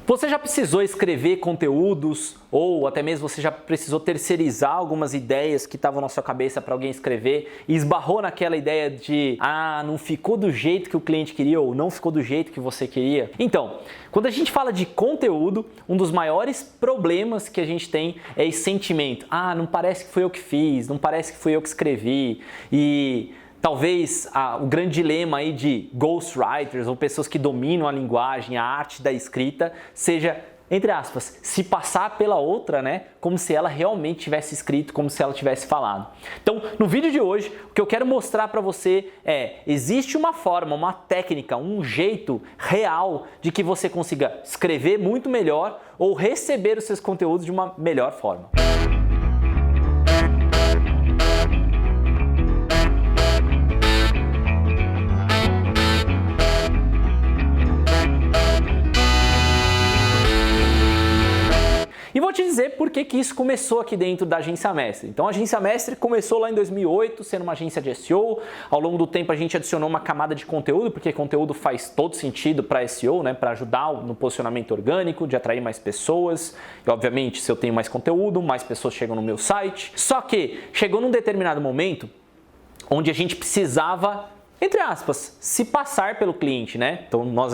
Você já precisou escrever conteúdos ou até mesmo você já precisou terceirizar algumas ideias que estavam na sua cabeça para alguém escrever e esbarrou naquela ideia de não ficou do jeito que o cliente queria ou não ficou do jeito que você queria? Então, quando a gente fala de conteúdo, um dos maiores problemas que a gente tem é esse sentimento. Não parece que foi eu que fiz, não parece que fui eu que escrevi e... Talvez o grande dilema aí de ghostwriters ou pessoas que dominam a linguagem, a arte da escrita, seja, entre aspas, se passar pela outra, né? Como se ela realmente tivesse escrito, como se ela tivesse falado. Então, no vídeo de hoje, o que eu quero mostrar para você existe uma forma, uma técnica, um jeito real de que você consiga escrever muito melhor ou receber os seus conteúdos de uma melhor forma. E vou te dizer por que isso começou aqui dentro da Agência Mestre. Então a Agência Mestre começou lá em 2008, sendo uma agência de SEO. Ao longo do tempo a gente adicionou uma camada de conteúdo, porque conteúdo faz todo sentido para SEO, né? Para ajudar no posicionamento orgânico, de atrair mais pessoas. E obviamente, se eu tenho mais conteúdo, mais pessoas chegam no meu site. Só que chegou num determinado momento onde a gente precisava, entre aspas, se passar pelo cliente, né? Então nós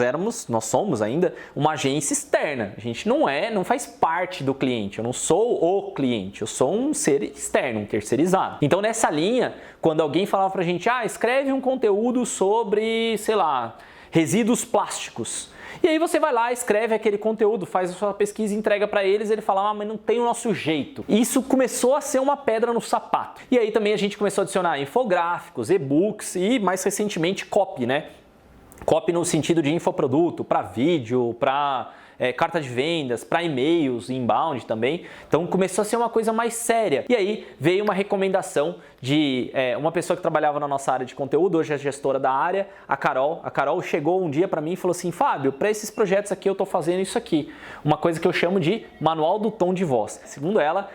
somos ainda uma agência externa. A gente não faz parte do cliente. Eu não sou o cliente, eu sou um ser externo, um terceirizado. Então nessa linha, quando alguém falava pra gente, escreve um conteúdo sobre, sei lá, resíduos plásticos. E aí você vai lá, escreve aquele conteúdo, faz a sua pesquisa, entrega para eles, ele fala, mas não tem o nosso jeito. E isso começou a ser uma pedra no sapato. E aí também a gente começou a adicionar infográficos, e-books e mais recentemente copy, né? Copy no sentido de infoproduto, para vídeo, para carta de vendas, para e-mails, inbound também. Então começou a ser uma coisa mais séria. E aí veio uma recomendação de uma pessoa que trabalhava na nossa área de conteúdo, hoje é gestora da área, a Carol. A Carol chegou um dia para mim e falou assim, Fábio, para esses projetos aqui eu estou fazendo isso aqui. Uma coisa que eu chamo de manual do tom de voz. Segundo ela,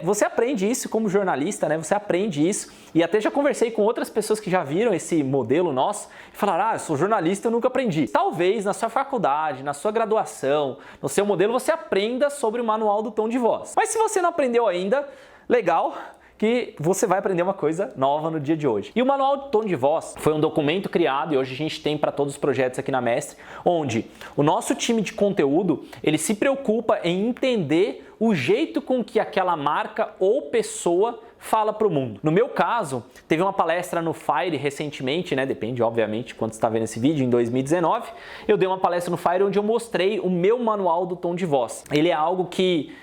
você aprende isso como jornalista, né? Você aprende isso. E até já conversei com outras pessoas que já viram esse modelo nosso e falaram, eu sou jornalista, eu nunca aprendi. Talvez na sua faculdade, na sua graduação, no seu modelo você aprenda sobre o manual do tom de voz. Mas se você não aprendeu ainda, legal, que você vai aprender uma coisa nova no dia de hoje. E o Manual do Tom de Voz foi um documento criado e hoje a gente tem para todos os projetos aqui na Mestre, onde o nosso time de conteúdo, ele se preocupa em entender o jeito com que aquela marca ou pessoa fala para o mundo. No meu caso, teve uma palestra no Fire recentemente, né? Depende, obviamente, quando você está vendo esse vídeo, em 2019. Eu dei uma palestra no Fire onde eu mostrei o meu manual do tom de voz. Ele é algo que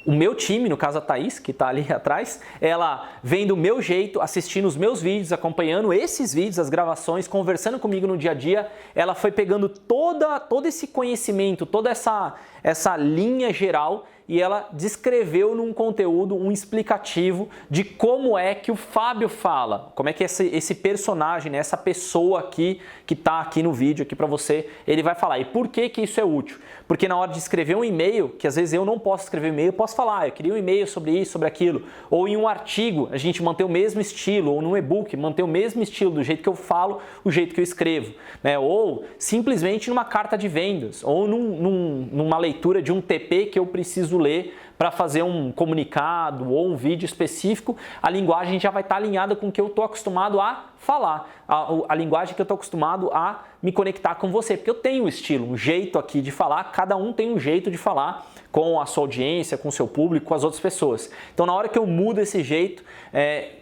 o meu time, no caso a Thaís, que está ali atrás, ela vem do meu jeito, assistindo os meus vídeos, acompanhando esses vídeos, as gravações, conversando comigo no dia a dia. Ela foi pegando todo esse conhecimento, toda essa linha geral e ela descreveu num conteúdo um explicativo de como é que o Fábio fala, como é que esse personagem, né, essa pessoa aqui que está aqui no vídeo aqui para você, ele vai falar. E por que isso é útil? Porque na hora de escrever um e-mail, que às vezes eu não posso escrever um e-mail, eu posso falar, eu queria um e-mail sobre isso, sobre aquilo, ou em um artigo a gente manter o mesmo estilo, ou num e-book manter o mesmo estilo, do jeito que eu falo, o jeito que eu escrevo, né? Ou simplesmente numa carta de vendas, ou numa leitura de um TP que eu preciso ler para fazer um comunicado ou um vídeo específico, a linguagem já vai estar alinhada com o que eu estou acostumado a falar, a linguagem que eu estou acostumado a me conectar com você, porque eu tenho um estilo, um jeito aqui de falar, cada um tem um jeito de falar com a sua audiência, com o seu público, com as outras pessoas. Então na hora que eu mudo esse jeito,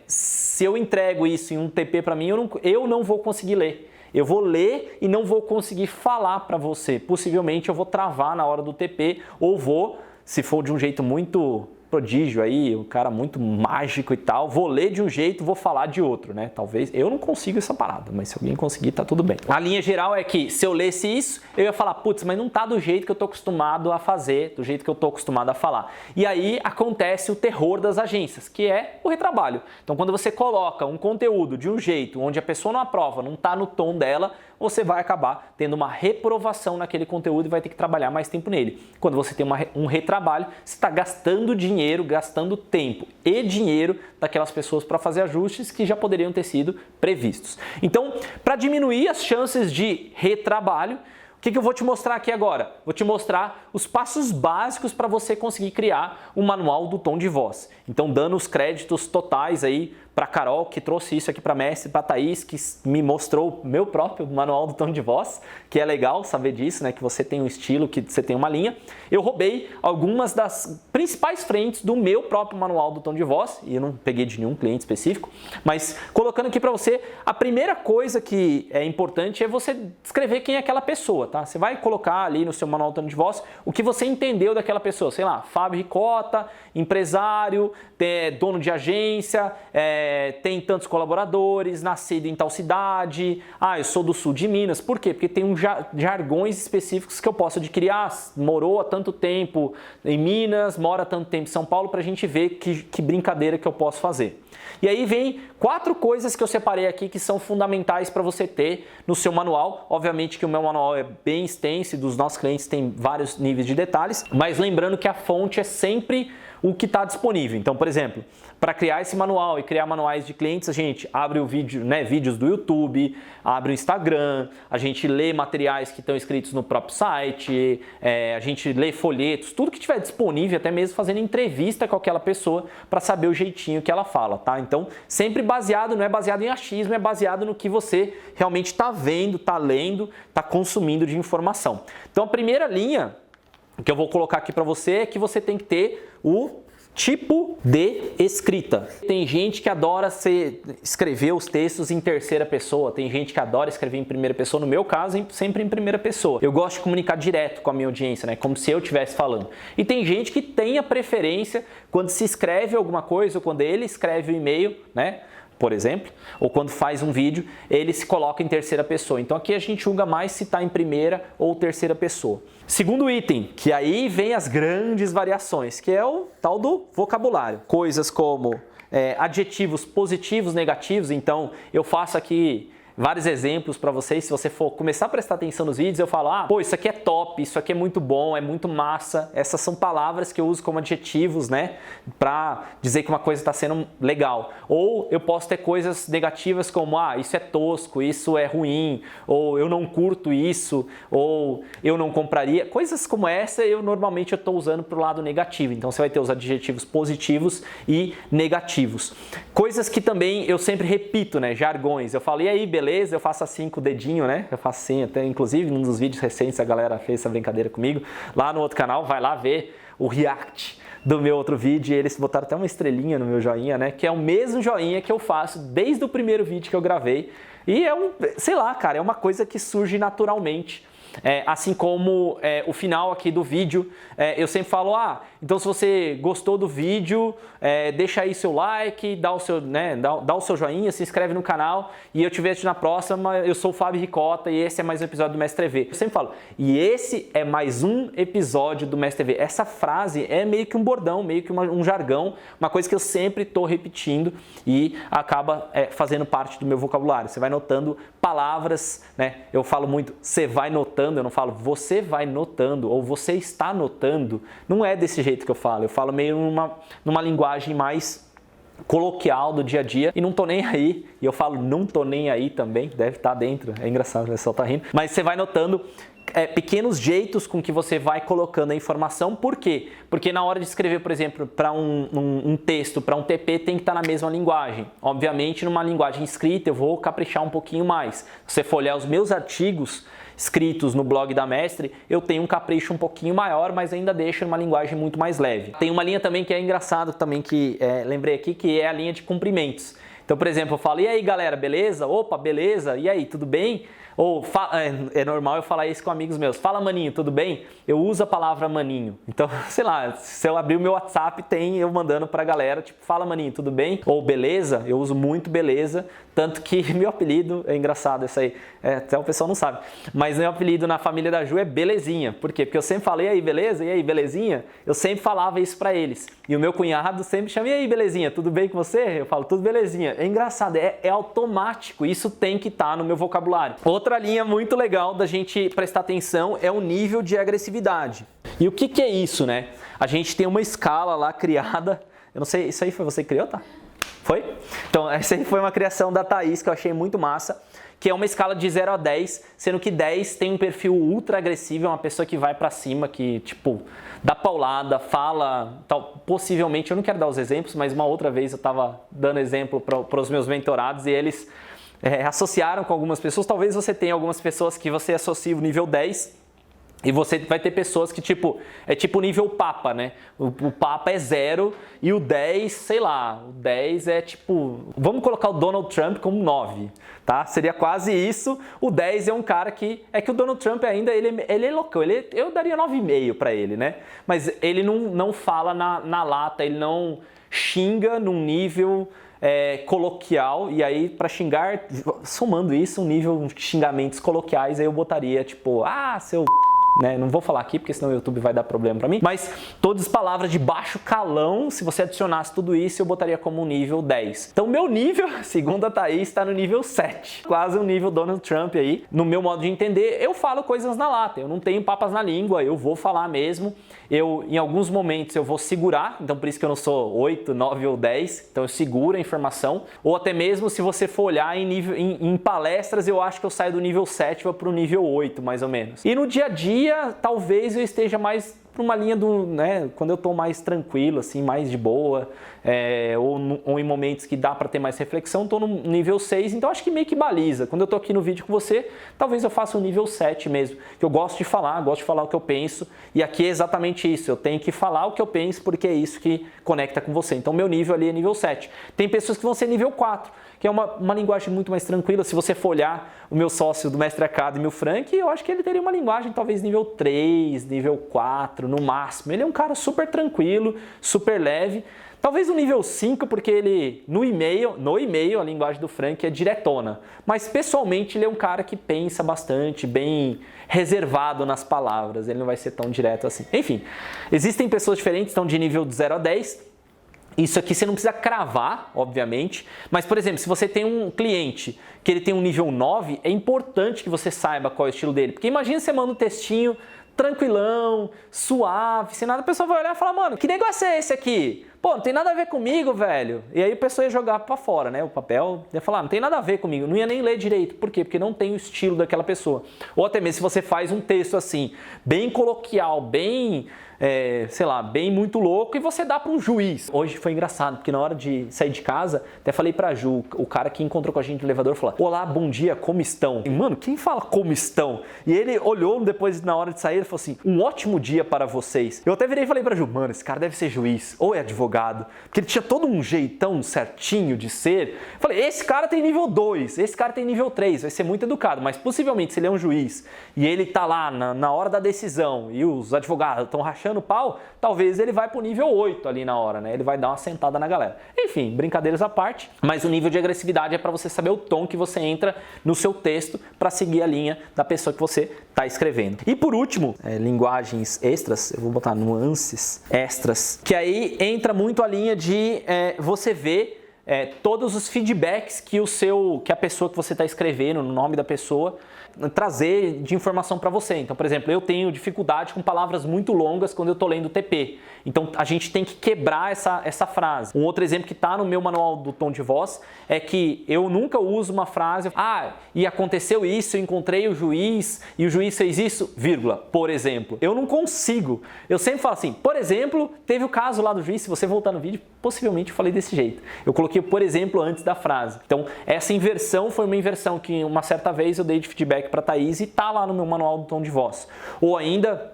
se eu entrego isso em um TP para mim, eu não vou conseguir ler. Eu vou ler e não vou conseguir falar para você. Possivelmente eu vou travar na hora do TP ou vou, se for de um jeito muito prodígio aí, um cara muito mágico e tal, vou ler de um jeito, vou falar de outro, né? Talvez, eu não consigo essa parada, mas se alguém conseguir, tá tudo bem. A linha geral é que se eu lesse isso, eu ia falar, putz, mas não tá do jeito que eu tô acostumado a fazer, do jeito que eu tô acostumado a falar. E aí acontece o terror das agências, que é o retrabalho. Então quando você coloca um conteúdo de um jeito onde a pessoa não aprova, não tá no tom dela, você vai acabar tendo uma reprovação naquele conteúdo e vai ter que trabalhar mais tempo nele. Quando você tem um retrabalho, você está gastando dinheiro, gastando tempo e dinheiro daquelas pessoas para fazer ajustes que já poderiam ter sido previstos. Então, para diminuir as chances de retrabalho, o que eu vou te mostrar aqui agora? Vou te mostrar os passos básicos para você conseguir criar um manual do tom de voz. Então, dando os créditos totais aí para Carol, que trouxe isso aqui para Mestre, para Thaís, que me mostrou meu próprio manual do tom de voz, que é legal saber disso, né? Que você tem um estilo, que você tem uma linha. Eu roubei algumas das principais frentes do meu próprio manual do tom de voz, e eu não peguei de nenhum cliente específico, mas colocando aqui para você, a primeira coisa que é importante é você descrever quem é aquela pessoa, tá? Você vai colocar ali no seu manual do tom de voz o que você entendeu daquela pessoa, sei lá, Fábio Ricota, empresário, dono de agência, tem tantos colaboradores, nascido em tal cidade, eu sou do sul de Minas. Por quê? Porque tem jargões específicos que eu posso adquirir. Morou há tanto tempo em Minas, mora há tanto tempo em São Paulo, para a gente ver que brincadeira que eu posso fazer. E aí vem 4 coisas que eu separei aqui que são fundamentais para você ter no seu manual. Obviamente que o meu manual é bem extenso e dos nossos clientes tem vários níveis de detalhes, mas lembrando que a fonte é sempre o que está disponível. Então, por exemplo, para criar esse manual e criar manuais de clientes, a gente abre o vídeo, vídeos do YouTube, abre o Instagram, a gente lê materiais que estão escritos no próprio site, a gente lê folhetos, tudo que tiver disponível, até mesmo fazendo entrevista com aquela pessoa para saber o jeitinho que ela fala, tá? Então, sempre baseado, não é baseado em achismo, é baseado no que você realmente está vendo, está lendo, está consumindo de informação. Então, a primeira linha que eu vou colocar aqui para você é que você tem que ter o tipo de escrita. Tem gente que adora escrever os textos em terceira pessoa, tem gente que adora escrever em primeira pessoa, no meu caso, sempre em primeira pessoa. Eu gosto de comunicar direto com a minha audiência, né? Como se eu estivesse falando. E tem gente que tem a preferência, quando se escreve alguma coisa, ou quando ele escreve um e-mail, né? Por exemplo, ou quando faz um vídeo, ele se coloca em terceira pessoa. Então aqui a gente julga mais se está em primeira ou terceira pessoa. Segundo item, que aí vem as grandes variações, que é o tal do vocabulário. Coisas como adjetivos positivos, negativos. Então eu faço aqui vários exemplos para vocês. Se você for começar a prestar atenção nos vídeos, eu falo, pô, isso aqui é top, isso aqui é muito bom, é muito massa. Essas são palavras que eu uso como adjetivos, né, para dizer que uma coisa está sendo legal. Ou eu posso ter coisas negativas como, isso é tosco, isso é ruim, ou eu não curto isso, ou eu não compraria. Coisas como essa eu normalmente estou usando para o lado negativo. Então você vai ter os adjetivos positivos e negativos. Coisas que também eu sempre repito, né, jargões. Eu falo, e aí, beleza? Eu faço assim com o dedinho, né? Eu faço assim, até inclusive num dos vídeos recentes a galera fez essa brincadeira comigo. Lá no outro canal, vai lá ver o react do meu outro vídeo e eles botaram até uma estrelinha no meu joinha, né? Que é o mesmo joinha que eu faço desde o primeiro vídeo que eu gravei. E sei lá, cara, é uma coisa que surge naturalmente. Assim como o final aqui do vídeo, eu sempre falo, então se você gostou do vídeo, deixa aí seu like, dá o seu joinha, se inscreve no canal e eu te vejo na próxima. Eu sou o Fábio Ricota e esse é mais um episódio do Mestre TV. Eu sempre falo, e esse é mais um episódio do Mestre TV. Essa frase é meio que um bordão, meio que um jargão, uma coisa que eu sempre estou repetindo e acaba fazendo parte do meu vocabulário. Você vai notando palavras, né? Eu falo muito, você vai notando. Eu não falo você vai notando ou você está notando. Não é desse jeito que eu falo meio numa linguagem mais coloquial do dia a dia e não tô nem aí. E eu falo não tô nem aí também, deve estar dentro. É engraçado, o pessoal tá rindo. Mas você vai notando pequenos jeitos com que você vai colocando a informação. Por quê? Porque na hora de escrever, por exemplo, para um texto, para um TP, tem que estar na mesma linguagem. Obviamente, numa linguagem escrita, eu vou caprichar um pouquinho mais. Se você for olhar os meus artigos escritos no blog da Mestre, eu tenho um capricho um pouquinho maior, mas ainda deixo uma linguagem muito mais leve. Tem uma linha também que é engraçado também, que lembrei aqui, que é a linha de cumprimentos. Então, por exemplo, eu falo, e aí galera, beleza? Opa, beleza? E aí, tudo bem? Ou é normal eu falar isso com amigos meus. Fala, maninho, tudo bem? Eu uso a palavra maninho. Então, sei lá, se eu abrir o meu WhatsApp, tem eu mandando pra galera, tipo, fala, maninho, tudo bem? Ou beleza, eu uso muito beleza. Tanto que meu apelido, é engraçado isso aí, até o pessoal não sabe, mas meu apelido na família da Ju é Belezinha. Por quê? Porque eu sempre falei, e aí, beleza? E aí, belezinha? Eu sempre falava isso pra eles. E o meu cunhado sempre chama, e aí, belezinha, tudo bem com você? Eu falo, tudo belezinha. É engraçado, é automático, isso tem que estar no meu vocabulário. Outra linha muito legal da gente prestar atenção é o nível de agressividade. E o que é isso, né? A gente tem uma escala lá criada, eu não sei, isso aí foi você que criou, tá? Foi? Então, essa aí foi uma criação da Thaís que eu achei muito massa, que é uma escala de 0 a 10, sendo que 10 tem um perfil ultra agressivo, é uma pessoa que vai pra cima, que tipo, dá paulada, fala, tal, possivelmente, eu não quero dar os exemplos, mas uma outra vez eu tava dando exemplo para os meus mentorados e eles associaram com algumas pessoas. Talvez você tenha algumas pessoas que você associa o nível 10 e você vai ter pessoas que é tipo nível Papa, né? O Papa é 0 e o 10, sei lá, o 10 é tipo, vamos colocar o Donald Trump como 9, tá? Seria quase isso. O 10 é um cara que o Donald Trump ainda, ele é loucão, eu daria 9,5 para ele, né? Mas ele não fala na lata, ele não xinga num nível coloquial, e aí para xingar, somando isso, um nível de xingamentos coloquiais, aí eu botaria tipo, seu... Né? Não vou falar aqui porque senão o YouTube vai dar problema pra mim, mas todas as palavras de baixo calão, se você adicionasse tudo isso, eu botaria como um nível 10. Então meu nível, segundo a Thaís, está no nível 7, quase um nível Donald Trump aí. No meu modo de entender, eu falo coisas na lata, eu não tenho papas na língua, eu vou falar mesmo. Em alguns momentos eu vou segurar, então por isso que eu não sou 8, 9 ou 10, então eu seguro a informação. Ou até mesmo se você for olhar em palestras, eu acho que eu saio do nível 7 para o nível 8, mais ou menos. E no dia a dia, talvez eu esteja mais para uma linha quando eu estou mais tranquilo, assim, mais de boa, ou em momentos que dá para ter mais reflexão, estou no nível 6, então acho que meio que baliza. Quando eu estou aqui no vídeo com você, talvez eu faça um nível 7 mesmo, que eu gosto de falar o que eu penso, e aqui é exatamente isso, eu tenho que falar o que eu penso porque é isso que conecta com você. Então meu nível ali é nível 7. Tem pessoas que vão ser nível 4, que é uma linguagem muito mais tranquila. Se você for olhar o meu sócio do Mestre Academy, o Frank, eu acho que ele teria uma linguagem talvez nível 3, nível 4, no máximo. Ele é um cara super tranquilo, super leve. Talvez o nível 5, porque ele, no e-mail, a linguagem do Frank é diretona. Mas pessoalmente ele é um cara que pensa bastante, bem reservado nas palavras. Ele não vai ser tão direto assim. Enfim, existem pessoas diferentes, estão de nível de 0 a 10. Isso aqui você não precisa cravar, obviamente, mas, por exemplo, se você tem um cliente que ele tem um nível 9, é importante que você saiba qual é o estilo dele. Porque imagina você manda um textinho tranquilão, suave, sem nada, a pessoa vai olhar e falar, mano, que negócio é esse aqui? Pô, não tem nada a ver comigo, velho. E aí a pessoa ia jogar pra fora, né, o papel, ia falar, não tem nada a ver comigo, não ia nem ler direito. Por quê? Porque não tem o estilo daquela pessoa. Ou até mesmo se você faz um texto assim, bem coloquial, bem... bem muito louco, e você dá para um juiz. Hoje foi engraçado, porque na hora de sair de casa, até falei pra Ju, o cara que encontrou com a gente no elevador, falou, olá, bom dia, como estão? E, mano, quem fala como estão? E ele olhou depois, na hora de sair, ele falou assim, um ótimo dia para vocês. Eu até virei e falei pra Ju, mano, esse cara deve ser juiz, ou é advogado, porque ele tinha todo um jeitão certinho de ser. Eu falei, esse cara tem nível 2, esse cara tem nível 3, vai ser muito educado, mas possivelmente se ele é um juiz, e ele tá lá na hora da decisão, e os advogados estão rachando no pau, talvez ele vai pro nível 8 ali na hora, né? Ele vai dar uma sentada na galera. Enfim, brincadeiras à parte, mas o nível de agressividade é para você saber o tom que você entra no seu texto para seguir a linha da pessoa que você está escrevendo. E por último, linguagens extras, eu vou botar nuances extras, que aí entra muito a linha de você ver todos os feedbacks que a pessoa que você está escrevendo, no nome da pessoa, trazer de informação para você. Então, por exemplo, eu tenho dificuldade com palavras muito longas quando eu estou lendo TP. Então, a gente tem que quebrar essa frase. Um outro exemplo que está no meu manual do tom de voz é que eu nunca uso uma frase, e aconteceu isso, eu encontrei o juiz e o juiz fez isso, vírgula, por exemplo. Eu não consigo. Eu sempre falo assim, por exemplo, teve o caso lá do juiz, se você voltar no vídeo, possivelmente eu falei desse jeito. Eu coloquei por exemplo antes da frase. Então, essa inversão foi uma inversão que uma certa vez eu dei de feedback para a Thaís e tá lá no meu manual do tom de voz. Ou ainda,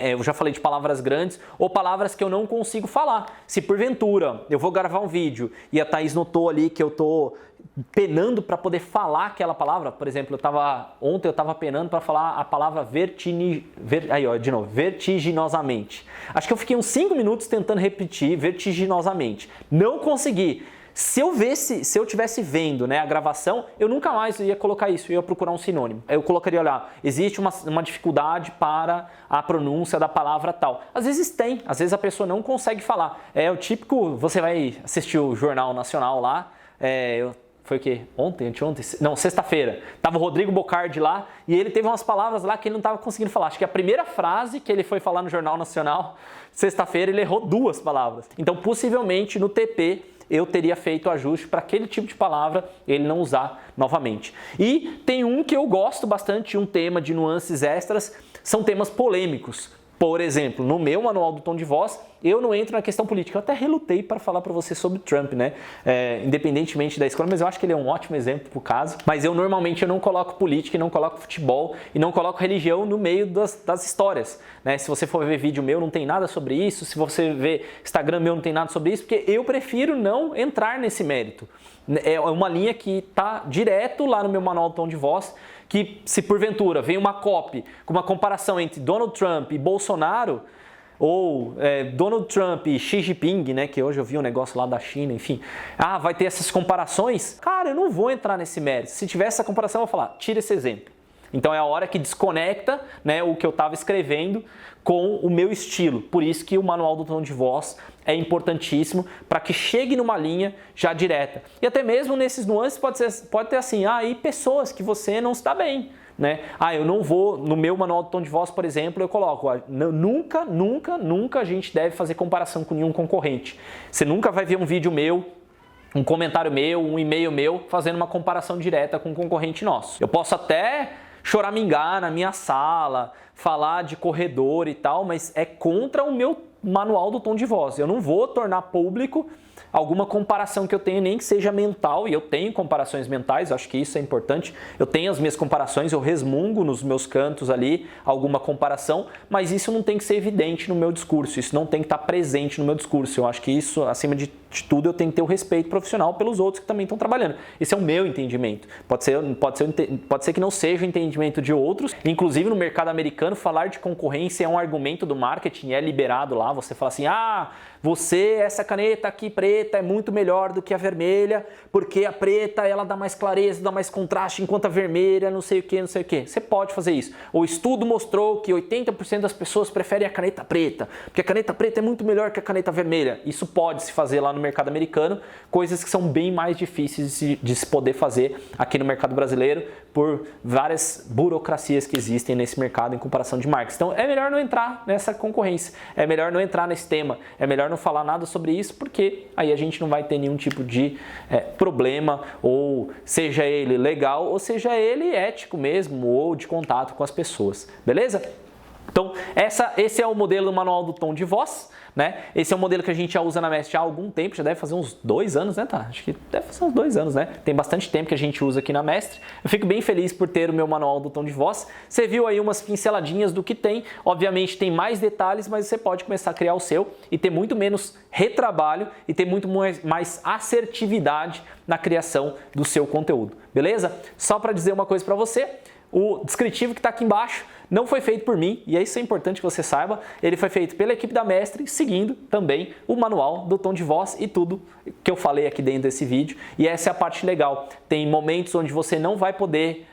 eu já falei de palavras grandes ou palavras que eu não consigo falar. Se porventura eu vou gravar um vídeo e a Thaís notou ali que eu tô penando para poder falar aquela palavra, por exemplo, ontem eu estava penando para falar a palavra vertiginosamente. Acho que eu fiquei uns 5 minutos tentando repetir vertiginosamente. Não consegui. Se eu tivesse vendo, né, a gravação, eu nunca mais ia colocar isso, eu ia procurar um sinônimo. Eu colocaria, olha, existe uma dificuldade para a pronúncia da palavra tal. Às vezes às vezes a pessoa não consegue falar. É o típico, você vai assistir o Jornal Nacional lá, foi o quê? Anteontem? Não, sexta-feira. Tava o Rodrigo Bocardi lá e ele teve umas palavras lá que ele não estava conseguindo falar. Acho que a primeira frase que ele foi falar no Jornal Nacional, sexta-feira, ele errou 2 palavras. Então, possivelmente, no TP, eu teria feito o ajuste para aquele tipo de palavra ele não usar novamente. E tem um que eu gosto bastante, um tema de nuances extras, são temas polêmicos. Por exemplo, no meu manual do tom de voz, eu não entro na questão política. Eu até relutei para falar para você sobre Trump, né? Independentemente da escola, mas eu acho que ele é um ótimo exemplo pro caso. Mas eu normalmente não coloco política, e não coloco futebol, e não coloco religião no meio das histórias, né? Se você for ver vídeo meu, não tem nada sobre isso. Se você ver Instagram meu, não tem nada sobre isso, porque eu prefiro não entrar nesse mérito. É uma linha que está direto lá no meu manual do tom de voz, que se porventura vem uma copy com uma comparação entre Donald Trump e Bolsonaro, ou Donald Trump e Xi Jinping, né, que hoje eu vi um negócio lá da China, enfim, vai ter essas comparações, cara, eu não vou entrar nesse mérito. Se tiver essa comparação, eu vou falar, tira esse exemplo. Então é a hora que desconecta, né, o que eu estava escrevendo com o meu estilo. Por isso que o manual do tom de voz é importantíssimo para que chegue numa linha já direta. E até mesmo nesses nuances pode ter assim, e pessoas que você não está bem, né? Eu não vou, no meu manual do tom de voz, por exemplo, eu coloco, nunca a gente deve fazer comparação com nenhum concorrente. Você nunca vai ver um vídeo meu, um comentário meu, um e-mail meu, fazendo uma comparação direta com um concorrente nosso. Eu posso até choramingar na minha sala, falar de corredor e tal, mas é contra o meu manual do tom de voz. Eu não vou tornar público alguma comparação que eu tenho, nem que seja mental, e eu tenho comparações mentais, eu acho que isso é importante. Eu tenho as minhas comparações, eu resmungo nos meus cantos ali alguma comparação, mas isso não tem que ser evidente no meu discurso, isso não tem que estar presente no meu discurso. Eu acho que isso, acima de tudo, eu tenho que ter o respeito profissional pelos outros que também estão trabalhando. Esse é o meu entendimento. Pode ser que não seja o entendimento de outros. Inclusive, no mercado americano, falar de concorrência é um argumento do marketing, é liberado lá. Você fala assim, essa caneta aqui preta é muito melhor do que a vermelha, porque a preta ela dá mais clareza, dá mais contraste, enquanto a vermelha não sei o que. Você pode fazer isso. O estudo mostrou que 80% das pessoas preferem a caneta preta, porque a caneta preta é muito melhor que a caneta vermelha. Isso pode se fazer lá no mercado americano, coisas que são bem mais difíceis de se poder fazer aqui no mercado brasileiro por várias burocracias que existem nesse mercado em comparação de marcas. Então é melhor não entrar nessa concorrência, é melhor não entrar nesse tema, é melhor não falar nada sobre isso, porque aí a gente não vai ter nenhum tipo de problema, ou seja ele legal, ou seja ele ético mesmo, ou de contato com as pessoas, beleza? Então, esse é o modelo do manual do tom de voz, né? Esse é um modelo que a gente já usa na Mestre há algum tempo, já deve fazer uns 2 anos, né, tá? Acho que deve fazer uns 2 anos, né? Tem bastante tempo que a gente usa aqui na Mestre. Eu fico bem feliz por ter o meu manual do tom de voz. Você viu aí umas pinceladinhas do que tem. Obviamente tem mais detalhes, mas você pode começar a criar o seu e ter muito menos retrabalho e ter muito mais assertividade na criação do seu conteúdo, beleza? Só para dizer uma coisa para você, o descritivo que está aqui embaixo não foi feito por mim, e isso é importante que você saiba, ele foi feito pela equipe da Mestre, seguindo também o manual do tom de voz e tudo que eu falei aqui dentro desse vídeo. E essa é a parte legal, tem momentos onde você não vai poder,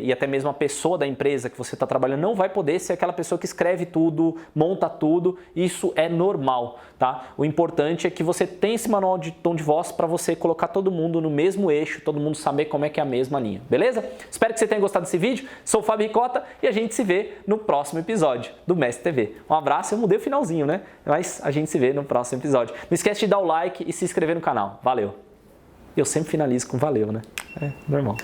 e até mesmo a pessoa da empresa que você está trabalhando não vai poder ser aquela pessoa que escreve tudo, monta tudo, isso é normal, tá? O importante é que você tenha esse manual de tom de voz para você colocar todo mundo no mesmo eixo, todo mundo saber como é que é a mesma linha, beleza? Espero que você tenha gostado desse vídeo, sou o Fábio Ricota e a gente se vê no próximo episódio do Mestre TV. Um abraço, eu mudei o finalzinho, né? Mas a gente se vê no próximo episódio. Não esquece de dar o like e se inscrever no canal, valeu! Eu sempre finalizo com valeu, né? É normal.